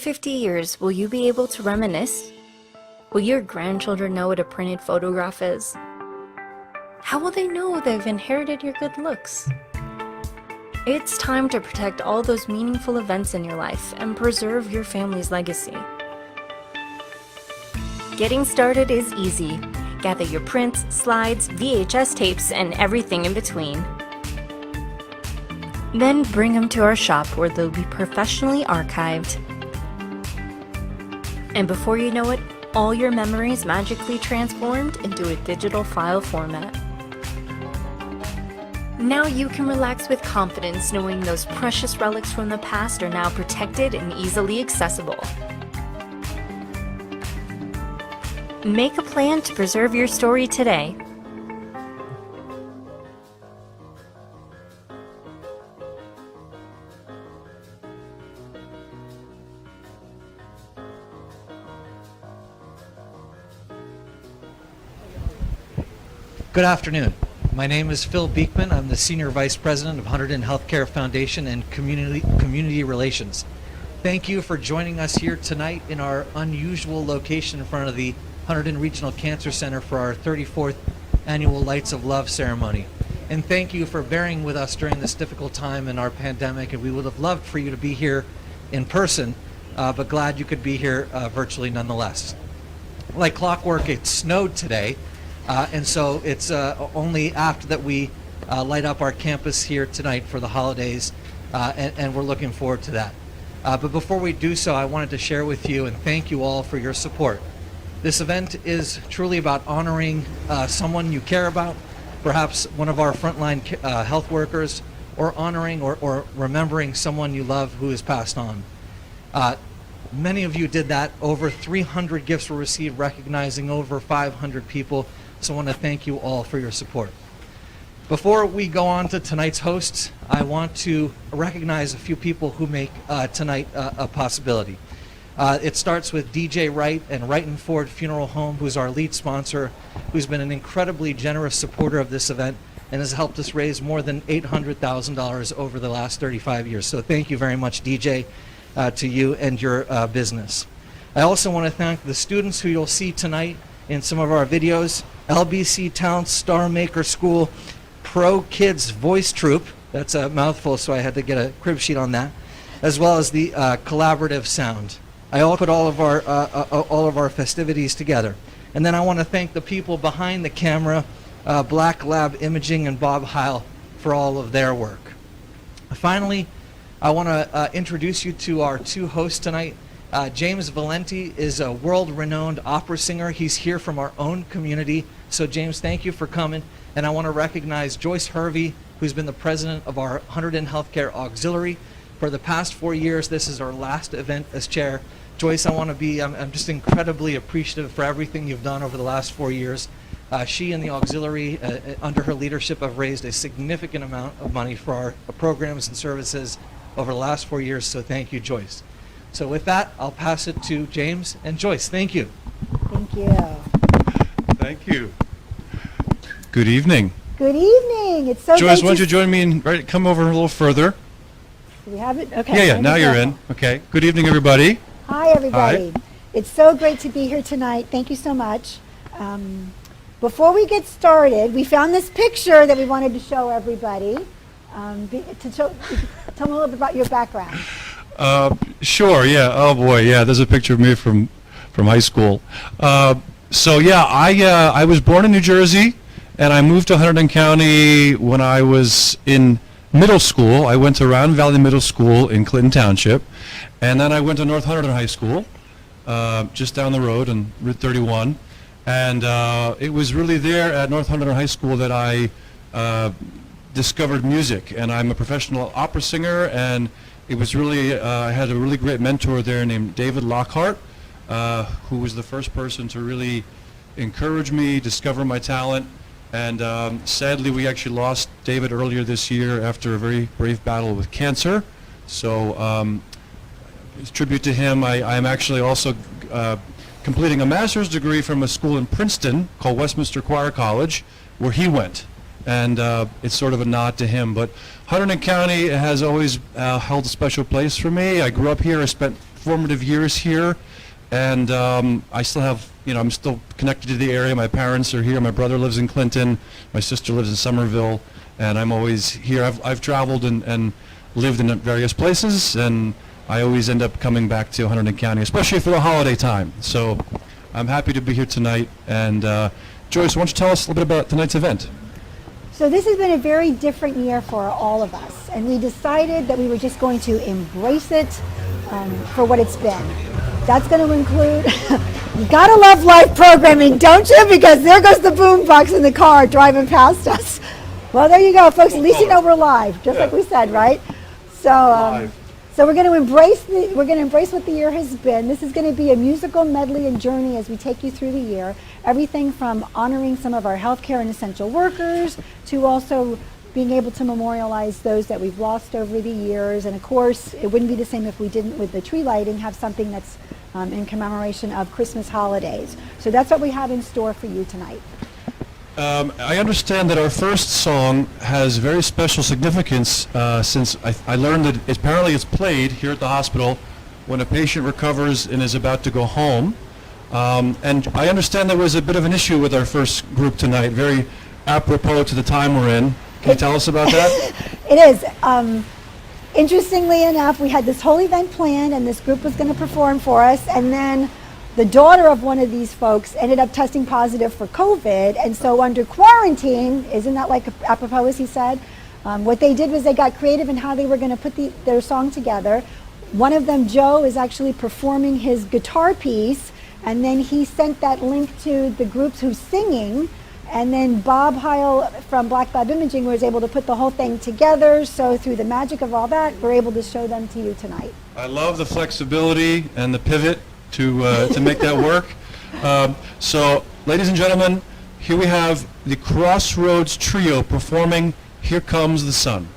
50 years, will you be able to reminisce? Will your grandchildren know what a printed photograph is? How will they know they've inherited your good looks? It's time to protect all those meaningful events in your life and preserve your family's legacy. Getting started is easy. Gather your prints, slides, VHS tapes, and everything in between. Then bring them to our shop where they'll be professionally archived. And before you know it, all your memories magically transformed into a digital file format. Now you can relax with confidence knowing those precious relics from the past are now protected and easily accessible. Make a plan to preserve your story today. Good afternoon. My name is Phil Beekman. I'm the Senior Vice President of Hunterdon Healthcare Foundation and Community Relations. Thank you for joining us here tonight in our unusual location in front of the Hunterdon Regional Cancer Center for our 34th annual Lights of Love ceremony. And thank you for bearing with us during this difficult time in our pandemic, and we would have loved for you to be here in person, but glad you could be here virtually nonetheless. Like clockwork, it snowed today. And so it's only after that we light up our campus here tonight for the holidays, and we're looking forward to that. But before we do so, I wanted to share with you and thank you all for your support. This event is truly about honoring someone you care about, perhaps one of our frontline health workers, or honoring or remembering someone you love who has passed on. Many of you did that. Over 300 gifts were received recognizing over 500 people. So I want to thank you all for your support. Before we go on to tonight's hosts, I want to recognize a few people who make tonight a possibility. It starts with DJ Wright and Wright and Ford Funeral Home, who's our lead sponsor, who's been an incredibly generous supporter of this event and has helped us raise more than $800,000 over the last 35 years. So thank you very much, DJ, to you and your business. I also want to thank the students who you'll see tonight in some of our videos. LBC Talent Star Maker School Pro Kids Voice Troupe, that's a mouthful, so I had to get a crib sheet on that, as well as the collaborative sound. I all put all of our festivities together. And then I want to thank the people behind the camera, Black Lab Imaging and Bob Heil, for all of their work. Finally, I want to introduce you to our two hosts tonight. James Valenti is a world-renowned opera singer. He's here from our own community. So James, thank you for coming. And I want to recognize Joyce Hervey, who's been the president of our Hunterdon Healthcare Auxiliary. For the past 4 years, this is our last event as chair. Joyce, I'm just incredibly appreciative for everything you've done over the last 4 years. She and the auxiliary, under her leadership, have raised a significant amount of money for our programs and services over the last 4 years. So thank you, Joyce. So with that, I'll pass it to James and Joyce. Thank you. Thank you. Thank you. Good evening. Good evening. It's so Joyce, great why don't you join me and come over a little further? Do we have it? Okay. Yeah, now you're in. Okay. Good evening, everybody. Hi, everybody. Hi. It's so great to be here tonight. Thank you so much. Before we get started, we found this picture that we wanted to show everybody. Tell me a little bit about your background. Sure, yeah. Oh, boy, yeah. There's a picture of me from high school. So, yeah, I was born in New Jersey, and I moved to Hunterdon County when I was in middle school. I went to Round Valley Middle School in Clinton Township, and then I went to North Hunterdon High School, just down the road on Route 31. And it was really there at North Hunterdon High School that I discovered music, and I'm a professional opera singer, and it was really, I had a really great mentor there named David Lockhart, who was the first person to really encourage me, discover my talent, and sadly we actually lost David earlier this year after a very brave battle with cancer. So as tribute to him, I'm actually also completing a master's degree from a school in Princeton called Westminster Choir College, where he went. And it's sort of a nod to him. But Hunterdon County has always held a special place for me. I grew up here. I spent formative years here, and I still have, I'm still connected to the area. My parents are here. My brother lives in Clinton. My sister lives in Somerville, and I'm always here. I've traveled and lived in various places, and I always end up coming back to Hunterdon County, especially for the holiday time. So I'm happy to be here tonight. And Joyce, why don't you tell us a little bit about tonight's event? So this has been a very different year for all of us, and we decided that we were just going to embrace it for what it's been. That's going to include, you gotta love live programming, don't you? Because there goes the boombox in the car driving past us. Well, there you go, folks. At least you know we're live, just like we said, right? So, so we're going to embrace what the year has been. This is going to be a musical medley and journey as we take you through the year. Everything from honoring some of our healthcare and essential workers to also being able to memorialize those that we've lost over the years. And of course, it wouldn't be the same if we didn't, with the tree lighting, have something that's in commemoration of Christmas holidays. So that's what we have in store for you tonight. I understand that our first song has very special significance since I learned that apparently it's played here at the hospital when a patient recovers and is about to go home. And I understand there was a bit of an issue with our first group tonight, very apropos to the time we're in. Can you tell us about that? It is. Interestingly enough, we had this whole event planned and this group was going to perform for us, and then the daughter of one of these folks ended up testing positive for COVID, and so under quarantine, isn't that like apropos as he said, what they did was they got creative in how they were going to put their song together. One of them, Joe, is actually performing his guitar piece, and then he sent that link to the groups who's singing, and then Bob Heil from Black Lab Imaging was able to put the whole thing together, so through the magic of all that, we're able to show them to you tonight. I love the flexibility and the pivot to make that work. So, ladies and gentlemen, here we have the Crossroads Trio performing Here Comes the Sun.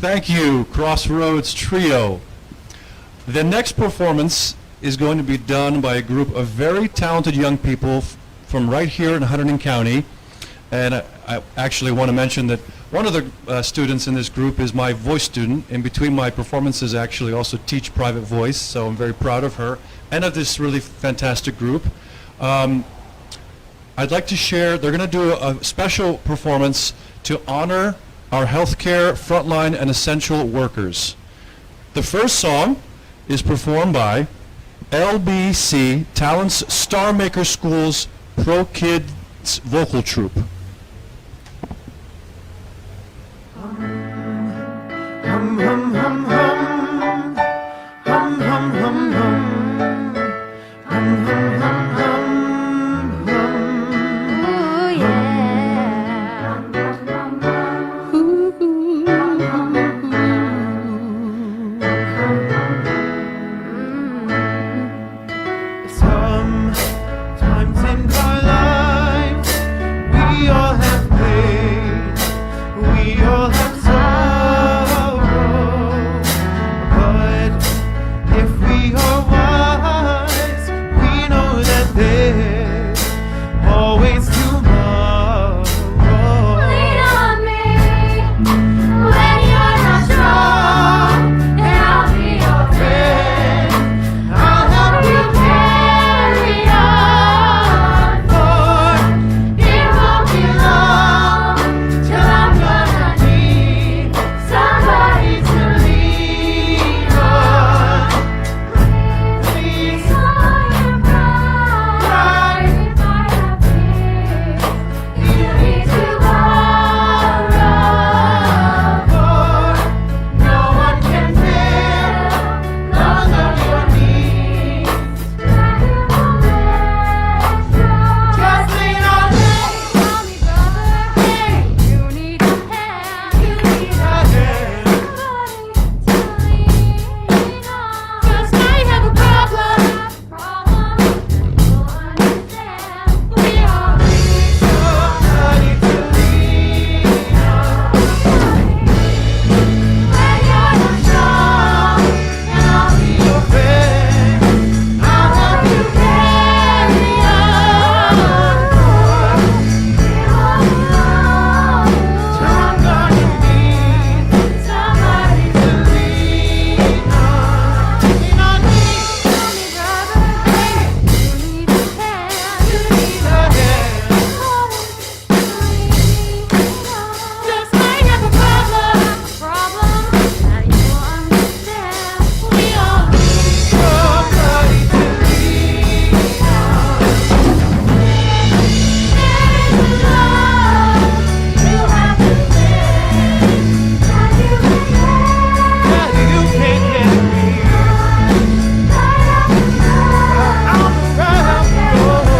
Thank you, Crossroads Trio. The next performance is going to be done by a group of very talented young people from right here in Hunterdon County. And I actually want to mention that One of the students in this group is my voice student. In between my performances, I actually also teach private voice, so I'm very proud of her and of this really fantastic group. I'd like to share, they're going to do a special performance to honor our healthcare frontline and essential workers. The first song is performed by LBC Talents Star Maker School's Pro Kids Vocal Troupe. Ooh, yeah. Sometimes in our lives, we all have pain, we all have sorrow. But if we are wise, we know that there's always tomorrow. Lean on me when you're not strong, and I'll be your friend. I'll help you carry on. For it won't be long till I'm gonna need somebody to lean on. Please, on your pride. If I have fear, you need to borrow. No one can fill those of your needs. Just lean on me. Tell me, brother, hey, you need a hand. You need a hand. Somebody to lean on. 'Cause I have a problem. You'll understand. We all need Somebody to lean on. when you're not strong, and I'll be your Friend, I'll help you carry on. I'm gonna need Somebody to lean on. Lean on me. tell me, brother, hey, you need a hand. You need a just might have a problem that you understand. We all need Somebody to lean on. there's a love you have to live that you can Yeah, you can't get me. I'm around the road.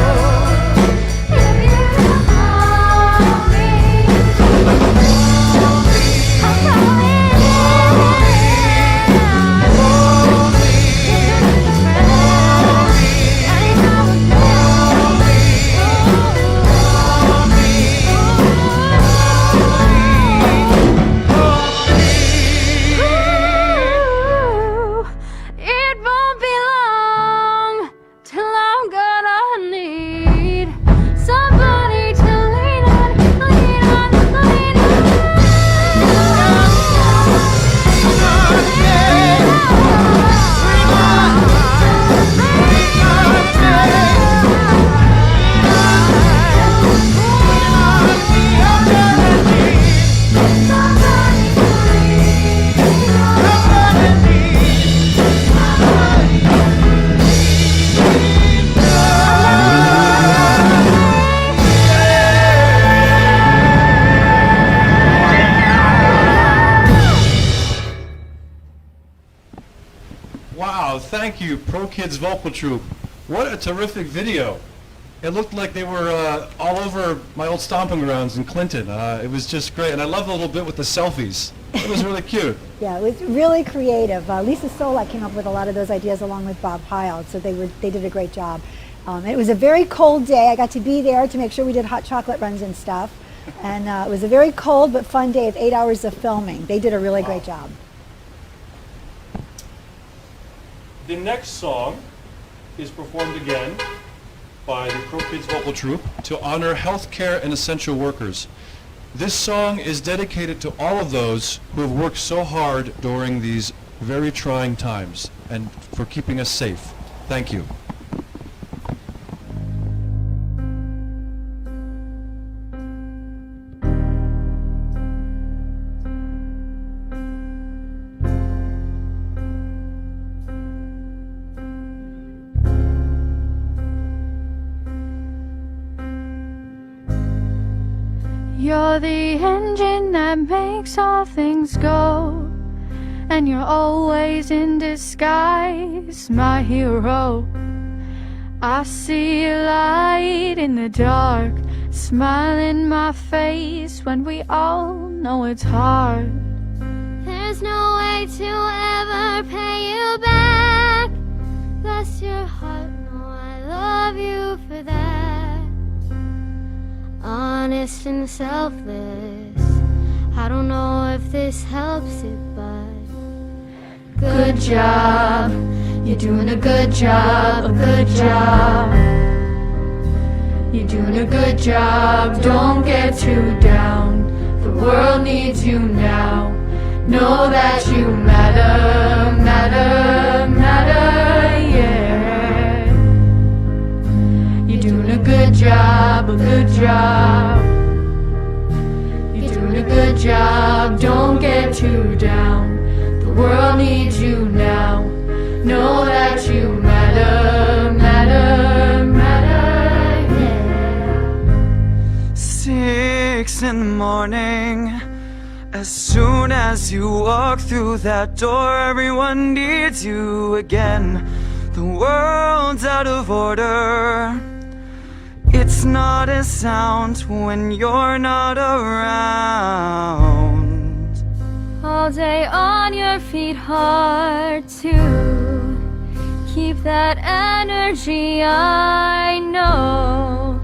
It won't be long till I'm gonna need somebody to lean on, lean on, lean Wow, thank you, Pro Kids Vocal Troupe. What a terrific video. It looked like they were all over my old stomping grounds in Clinton. It was just great, and I love the little bit with the selfies. It was really cute. Yeah, it was really creative. Lisa Solak came up with a lot of those ideas along with Bob Pyle, so they did a great job. It was a very cold day. I got to be there to make sure we did hot chocolate runs and stuff. And it was a very cold but fun day of 8 hours of filming. They did a really great job. The next song is performed again by the Pro Kids Vocal Troupe to honor healthcare and essential workers. This song is dedicated to all of those who have worked so hard during these very trying times and for keeping us safe. Thank you. You're the engine that makes all things go, and you're always in disguise, my hero. I see a light in the dark, smile in my face when we all know it's hard. There's no way to ever pay you back. Bless your heart, no, I love you for that. Honest and selfless, I don't know if this helps it, but good job, you're doing a good job, a good job. You're doing a good job, don't get too down. The world needs you now. Know that you matter, matter, matter, yeah. You're doing a good job, a good job. You're doing a good job, don't get too down. The world needs you now. Know that you matter, matter, matter, yeah. 6 in the morning. As soon as you walk through that door, everyone needs you again. The world's out of order. It's not a sound when you're not around. All day on your feet, hard to keep that energy. I know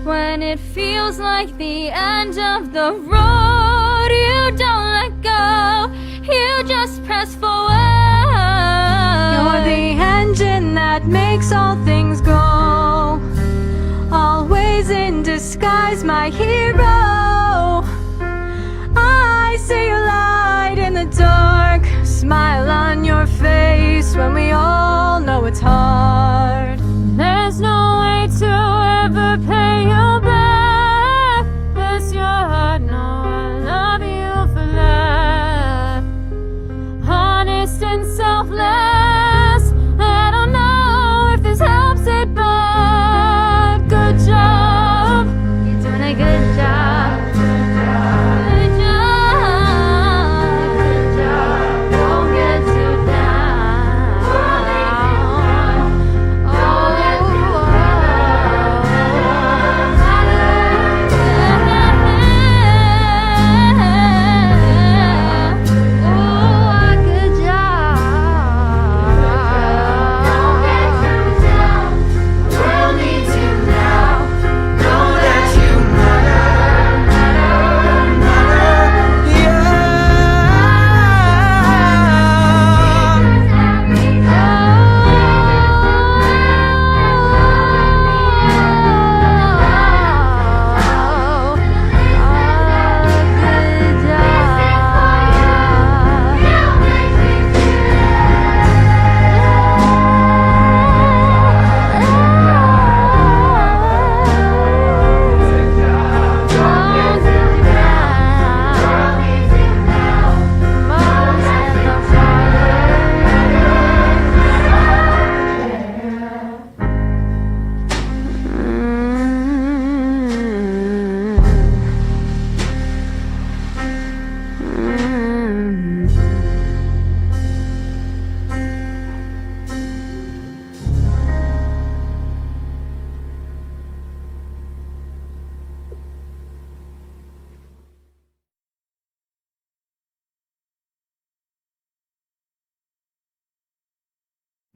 when it feels like the end of the road, you don't let go, you just press forward. You're the engine that makes all things go, always in disguise, my hero. I see a light in the dark, smile on your face when we all know it's hard. There's no way to ever pay you back. Bless your heart, no, I love you for that. Honest and selfless, I don't know if this helps it, but good job. You're doing a good job. Good job. Good job. Don't get too down. Oh, good job. Don't get too down. The world needs you now. Know that you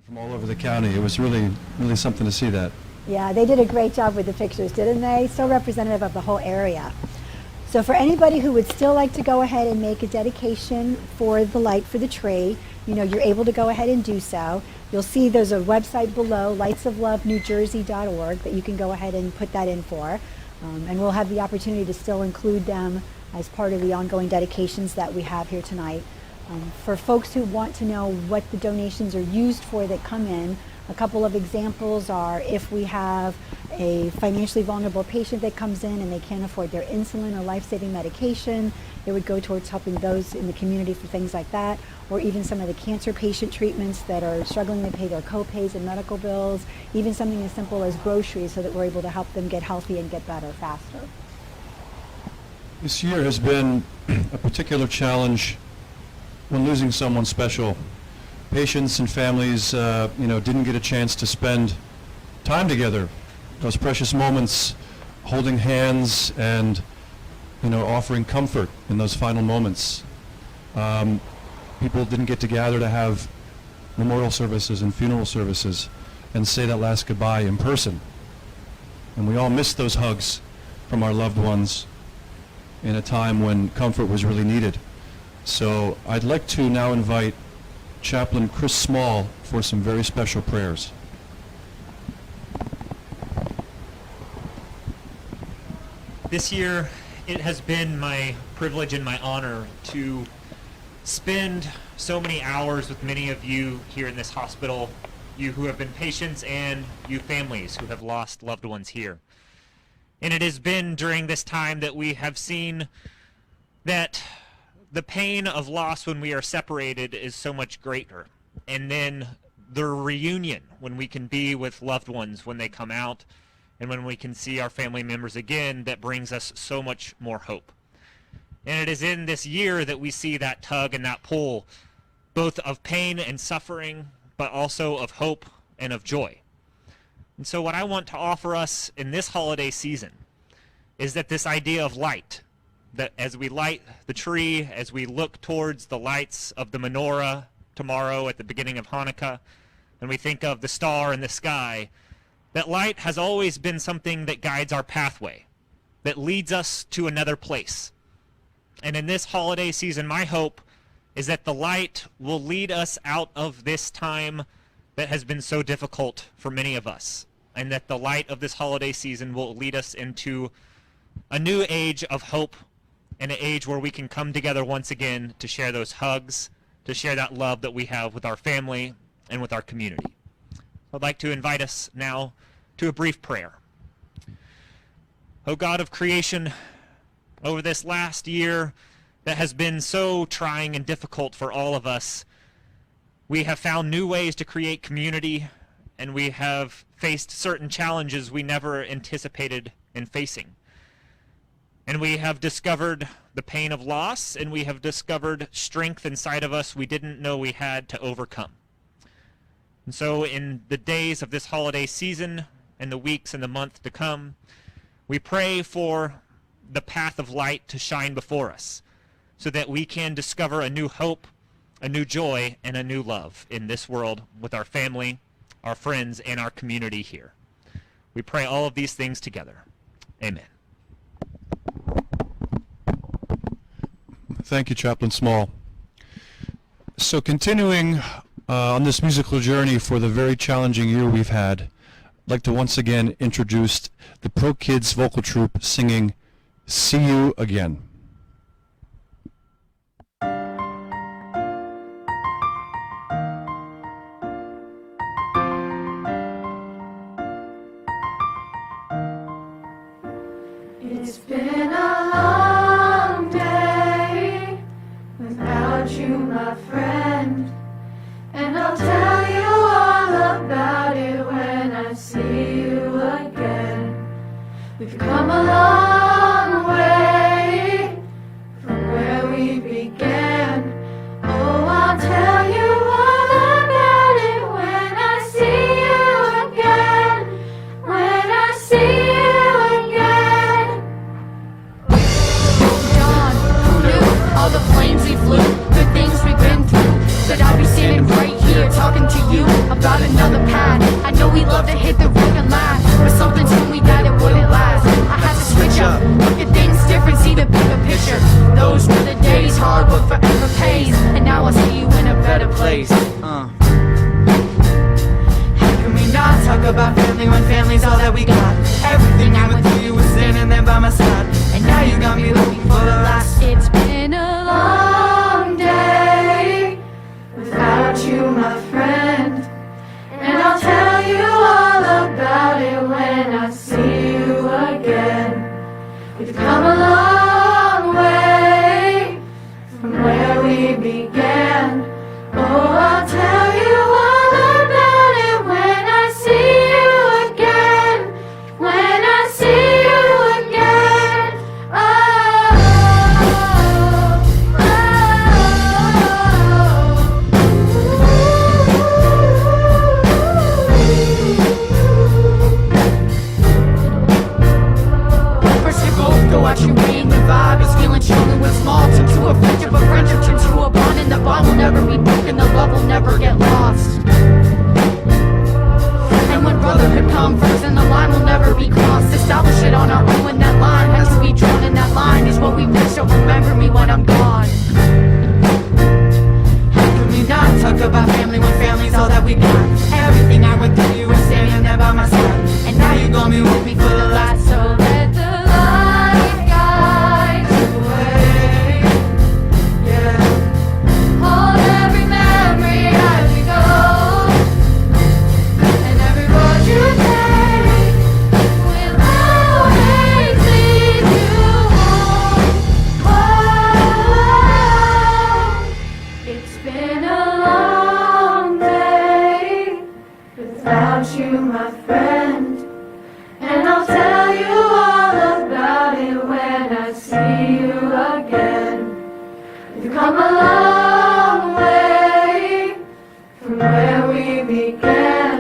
From all over the county, it was really something to see that. Yeah, they did a great job with the pictures, didn't they? So representative of the whole area. So for anybody who would still like to go ahead and make a dedication for the light for the tree, you know, you're able to go ahead and do so. You'll see there's a website below, lightsoflovenewjersey.org, that you can go ahead and put that in for. And we'll have the opportunity to still include them as part of the ongoing dedications that we have here tonight. For folks who want to know what the donations are used for that come in, a couple of examples are if we have a financially vulnerable patient that comes in and they can't afford their insulin or life-saving medication, it would go towards helping those in the community for things like that, or even some of the cancer patient treatments that are struggling to pay their co-pays and medical bills, even something as simple as groceries so that we're able to help them get healthy and get better faster. This year has been a particular challenge when losing someone special. Patients and families, didn't get a chance to spend time together, those precious moments, holding hands and, offering comfort in those final moments. People didn't get to gather to have memorial services and funeral services and say that last goodbye in person. And we all missed those hugs from our loved ones in a time when comfort was really needed. So I'd like to now invite Chaplain Chris Small for some very special prayers. This year, it has been my privilege and my honor to spend so many hours with many of you here in this hospital, you who have been patients and you families who have lost loved ones here. And it has been during this time that we have seen that the pain of loss when we are separated is so much greater. And then the reunion when we can be with loved ones when they come out and when we can see our family members again, that brings us so much more hope. And it is in this year that we see that tug and that pull, both of pain and suffering, but also of hope and of joy. And so what I want to offer us in this holiday season is that this idea of light, that as we light the tree, as we look towards the lights of the menorah tomorrow at the beginning of Hanukkah, and we think of the star in the sky, that light has always been something that guides our pathway, that leads us to another place. And in this holiday season, my hope is that the light will lead us out of this time that has been so difficult for many of us, and that the light of this holiday season will lead us into a new age of hope, and an age where we can come together once again to share those hugs, to share that love that we have with our family and with our community. I'd like to invite us now to a brief prayer. O God of creation, over this last year that has been so trying and difficult for all of us, we have found new ways to create community, and we have faced certain challenges we never anticipated in facing. And we have discovered the pain of loss, and we have discovered strength inside of us we didn't know we had to overcome. And so in the days of this holiday season and the weeks and the month to come, we pray for the path of light to shine before us so that we can discover a new hope, a new joy, and a new love in this world with our family, our friends, and our community here. We pray all of these things together. Amen. Thank you, Chaplain Small. So continuing on this musical journey for the very challenging year we've had, I'd like to once again introduce the Pro Kids vocal troupe singing See You Again. It's been a long day without you, my friend, and I'll tell you all about it when I see you again. We've come a long way from where we began. Oh, I'll tell you all about it when I see you again. When I see you again. Dawn, who knew all the flames we flew, good things we've been through, that I'd be standing right here talking to you about another path. I know we love to hit the road and laugh, but something told me that it wouldn't last. I had to switch up, look at things different, see the bigger picture. Those were the days, hard but forever pays, and now I see you in a better place. How can we not talk about family when family's all that we got? Everything I went through was in and my side, and now you got me looking for the last. It's been a long day without you, my friend. And I'll tell you all about it when I see you again. We've come a long way from where we began. Oh, I'll tell you all about it when I see you again. When I see you again. Oh, First you go out, you bring the vibe. It's feeling strong and what's small. Turn to a friendship, turn to a bond. And the bond will never be broken, the love will never get lost. And when brotherhood comes first, and the line will never be crossed. Establish it on our own when that line has to be drawn. And that line is what we miss, so remember me when I'm gone. How can we not talk about family when family's all that we got? Everything I went through, you were standing there by my side. And now you're gonna be with me for the last. so let the light guide the way. Yeah. Hold every memory as we go, and every road you take will always lead you home. Oh, it's been a long day without you, my friend. And I'll tell you all about it when I see you again. We've come a long way from where we began.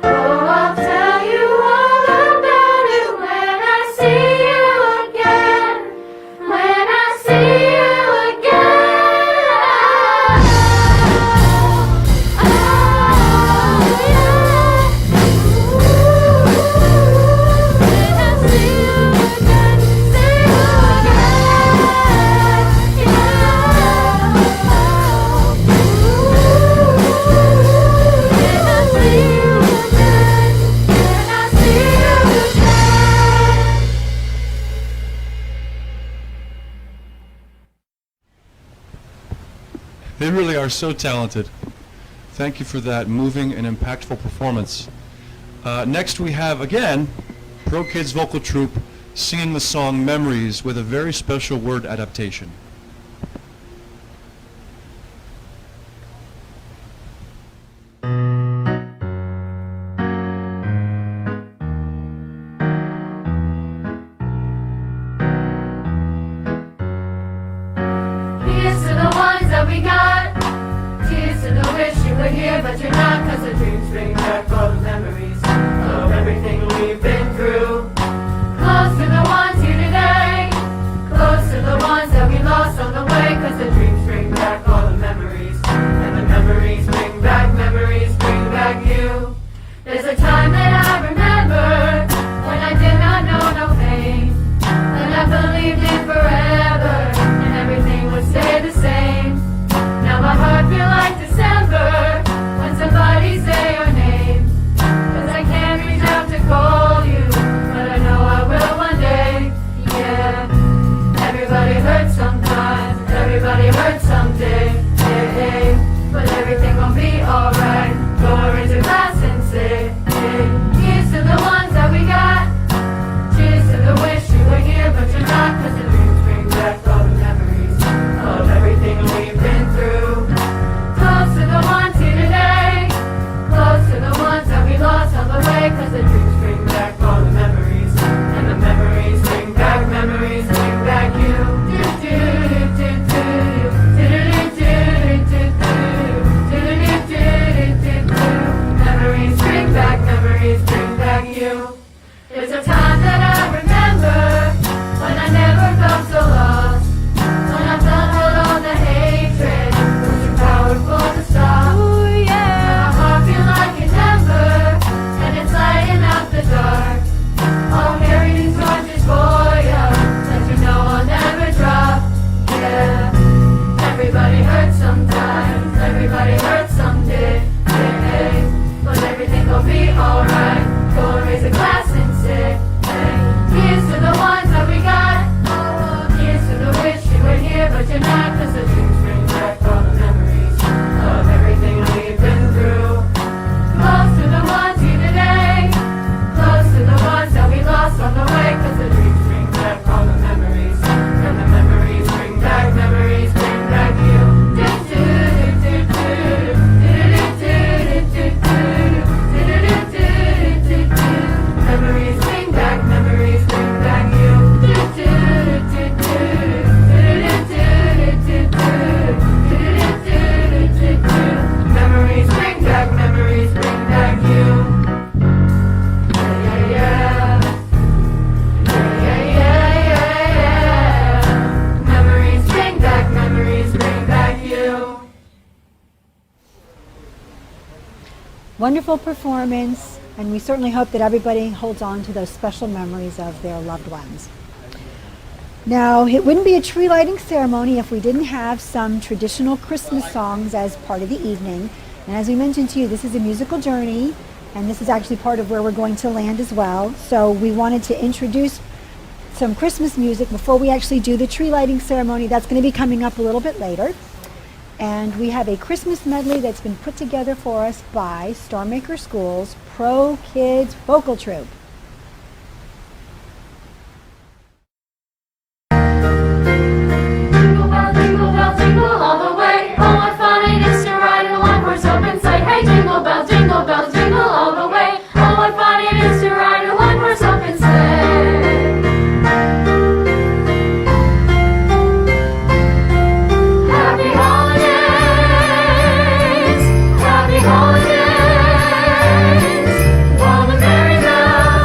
Oh, I'll tell you all about it when I see you again. When I see you again. Oh, yeah. When I see you again, see you again. Yeah. When I see you again, when I see you again. They really are so talented. Thank you for that moving and impactful performance. Next we have, again, Pro Kids Vocal Troupe singing the song Memories with a very special word adaptation. Here's to the ones that we got. Cheers to the wish you were here, but you're not. 'Cause the dreams bring back all the memories of everything we've been through. Close to the ones here today. Close to the ones that we lost on the way. 'Cause the dreams bring back all the memories. And the memories bring back you. There's a time that I remember when I did not know no pain. And I believed in forever, and everything would stay the same. Now my heart feels like December when somebody say your name. wonderful performance, and we certainly hope that everybody holds on to those special memories of their loved ones. Now, it wouldn't be a tree lighting ceremony if we didn't have some traditional Christmas songs as part of the evening. And as we mentioned to you, this is a musical journey, and this is actually part of where we're going to land as well. So we wanted to introduce some Christmas music before we actually do the tree lighting ceremony. That's going to be coming up a little bit later. And we have a Christmas medley that's been put together for us by Stormaker School's Pro Kids Vocal Troupe. Jingle bell, jingle all the way. Oh, what fun it is to ride in a one-horse open sleigh. Hey, jingle bells, jingle all the way. Oh, what fun it is to ride in a one-horse open sleigh. Happy holidays, happy holidays. While the merry bells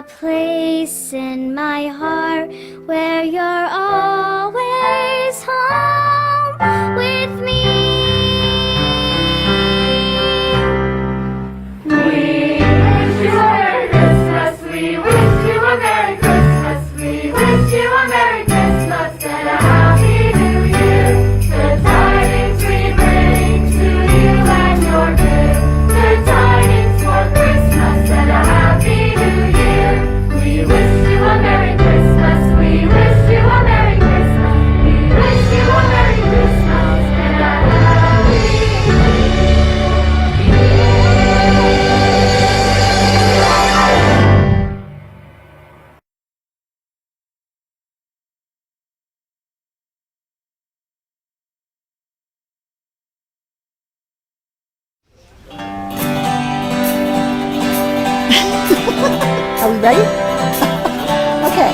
place in my heart where you're always home with me. We wish you a Merry Christmas. We wish you a Merry Christmas. We wish you a Merry Christmas and a Happy New Year. The tidings we bring to you and your dear. The tidings for Christmas and a Happy New Year. We wish you a Merry Christmas. We wish you a Merry Christmas. We wish you a Merry Christmas and a Happy New Year. Are we ready? Okay.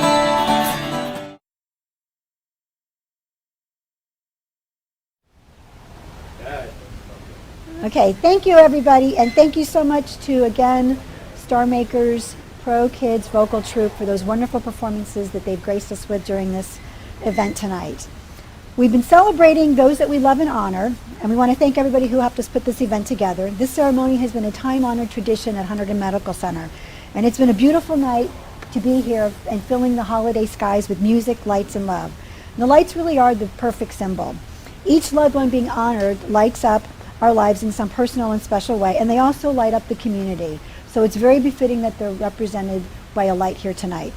Okay, thank you everybody, and thank you so much to, again, Star Makers Pro Kids Vocal Troupe for those wonderful performances that they've graced us with during this event tonight. We've been celebrating those that we love and honor, and we want to thank everybody who helped us put this event together. This ceremony has been a time-honored tradition at Hunterdon Medical Center, and it's been a beautiful night to be here and filling the holiday skies with music, lights, and love. And the lights really are the perfect symbol. Each loved one being honored lights up our lives in some personal and special way, and they also light up the community. So it's very befitting that they're represented by a light here tonight.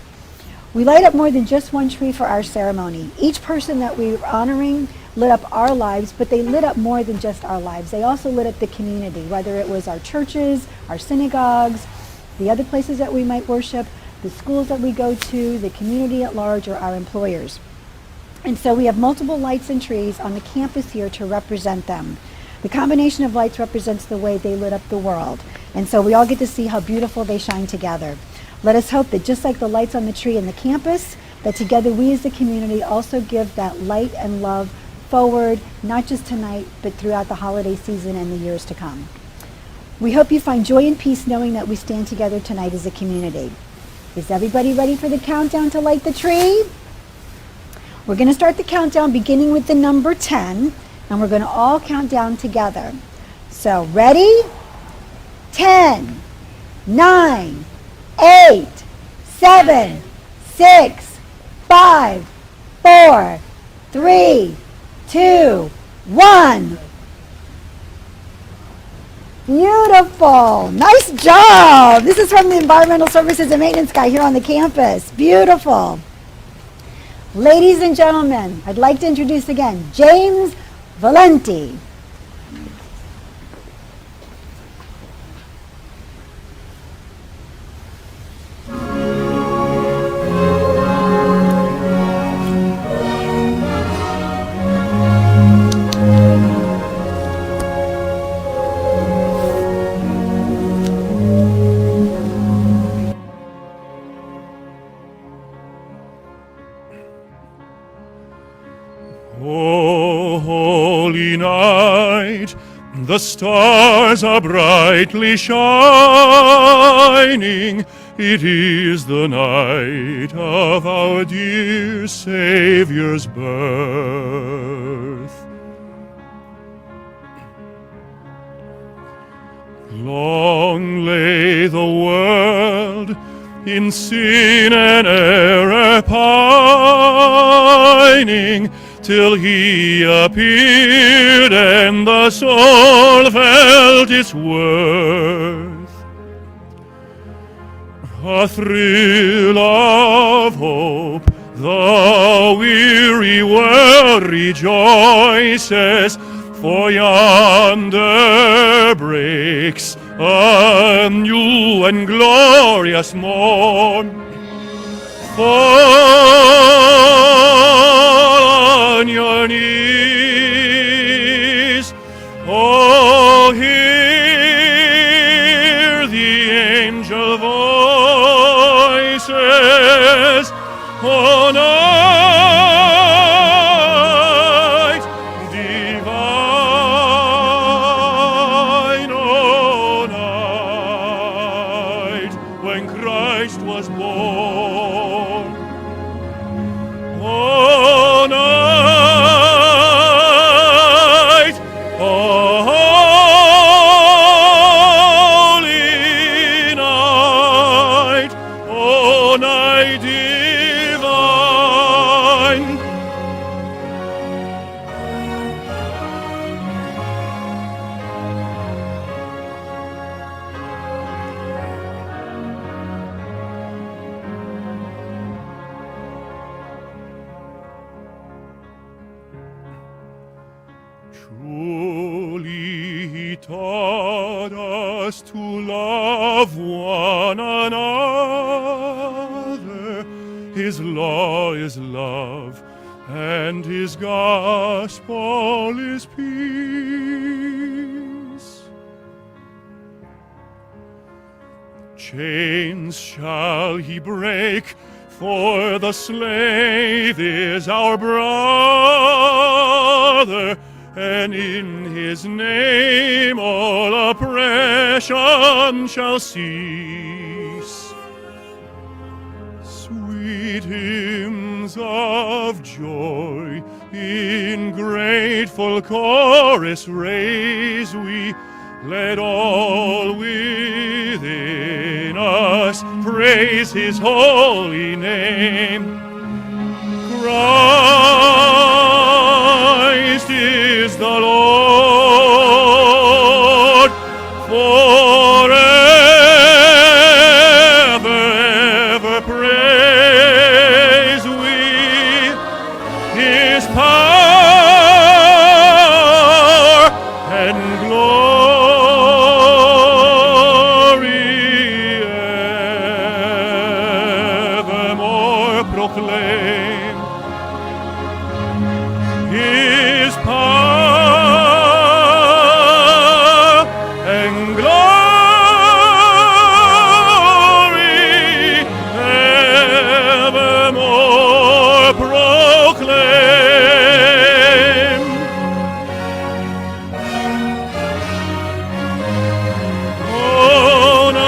We light up more than just one tree for our ceremony. Each person that we're honoring lit up our lives, but they lit up more than just our lives. They also lit up the community, whether it was our churches, our synagogues, the other places that we might worship, the schools that we go to, the community at large, or our employers. And so we have multiple lights and trees on the campus here to represent them. The combination of lights represents the way they lit up the world. And so we all get to see how beautiful they shine together. Let us hope that just like the lights on the tree in the campus, that together we as the community also give that light and love forward, not just tonight, but throughout the holiday season and the years to come. We hope you find joy and peace knowing that we stand together tonight as a community. Is everybody ready for the countdown to light the tree? We're going to start the countdown beginning with the number 10, and we're going to all count down together. So ready? 10, 9, 8, 7, 6, 5, 4, 3, 2, 1. Beautiful. Nice job. This is from the Environmental Services and Maintenance guy here on the campus. Beautiful. Ladies and gentlemen, I'd like to introduce again James Valenti. O holy night, the stars are brightly shining. It is the night of our dear Savior's birth. Long lay the world in sin and error pining, till he appeared and the soul felt its worth. A thrill of hope, the weary world rejoices, for yonder breaks a new and glorious morn. Fall on your knees, oh, hear the angel voices, oh, night divine, oh, night when Christ was born. and his gospel is peace. Chains shall he break, for the slave is our brother, and in his name all oppression shall cease. Sweet hymns of joy in grateful chorus raise we, let all within us praise his holy name. Christ is the Lord, forever, ever praise we his power and glory evermore proclaim. His power and glory evermore proclaim. Oh, night,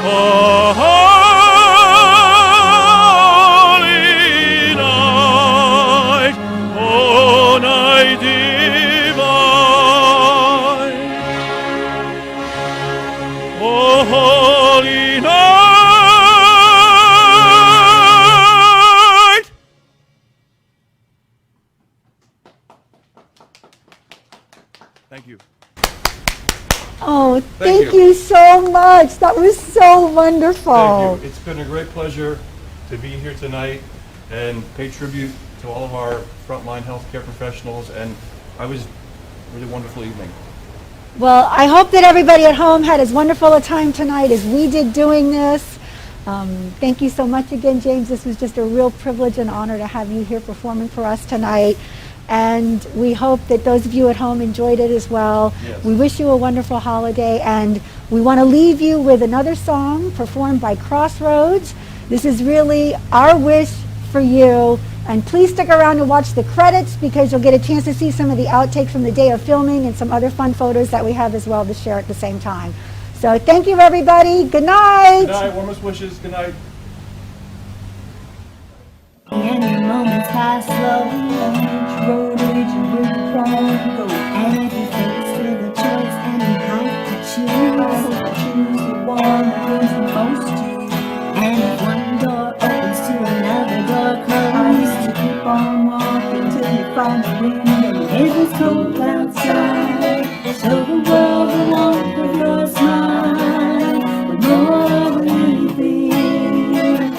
oh, holy night, oh, night divine, oh, holy night. Thank you. Oh, Thank thank you. you so much. That was so wonderful. Thank you. It's been a great pleasure to be here tonight and pay tribute to all of our frontline healthcare professionals, and I was really wonderful evening. Well, I hope that everybody at home had as wonderful a time tonight as we did doing this. Thank you so much again, James. This was just a real privilege and honor to have you here performing for us tonight. And we hope that those of you at home enjoyed it as well. Yes. We wish you a wonderful holiday, and we want to leave you with another song performed by Crossroads. This is really our wish for you. And please stick around to watch the credits, because you'll get a chance to see some of the outtakes from the day of filming and some other fun photos that we have as well to share at the same time. So thank you, everybody. Good night. Good night, warmest wishes, good night. And your moments pass slow. Each road each route from go. And if you're faced with a choice and you have to choose the one that brings the most to you. And if one door opens to another door closes, to keep on walking till you find the wind. And if it's cold outside, show the world the warmth of your smile. But more than anything,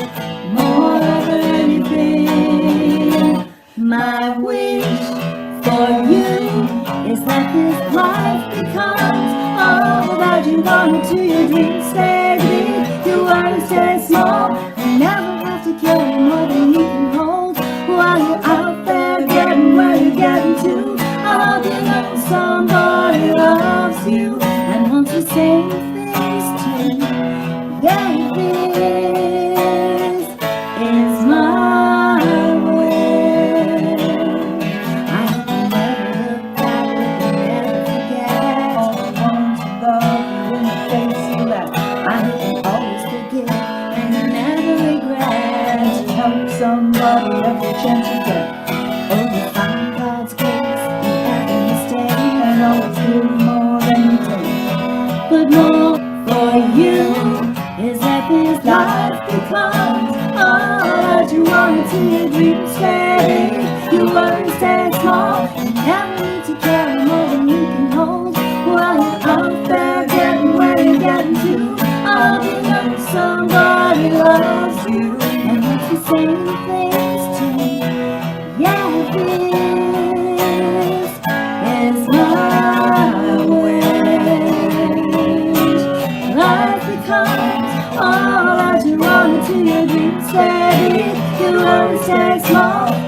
more than anything, my wish for you is that this life becomes all that you want to. Your dreams stay big, your worries stay small. You never have to carry more than you can hold. While you're out there getting where you're getting to, I hope you know somebody loves you and wants the same things too. Yeah, this is my wish. I hope you never look back, but you never forget. All the ones who love you in the face you left. I hope you always forgive and you never regret. To help somebody every chance you get. Oh, you find God's grace in every mistake, and always give more than you take. But more for you is that this life becomes all that you want to. Your dreams stay big, your worries stay small. You never need to carry more than you can hold. While you're out there getting where you're getting to, all you know somebody loves you and wants the same things too. Yeah, this is my wish. Life becomes all that you want to. Your dreams stay big, can learn to stay small.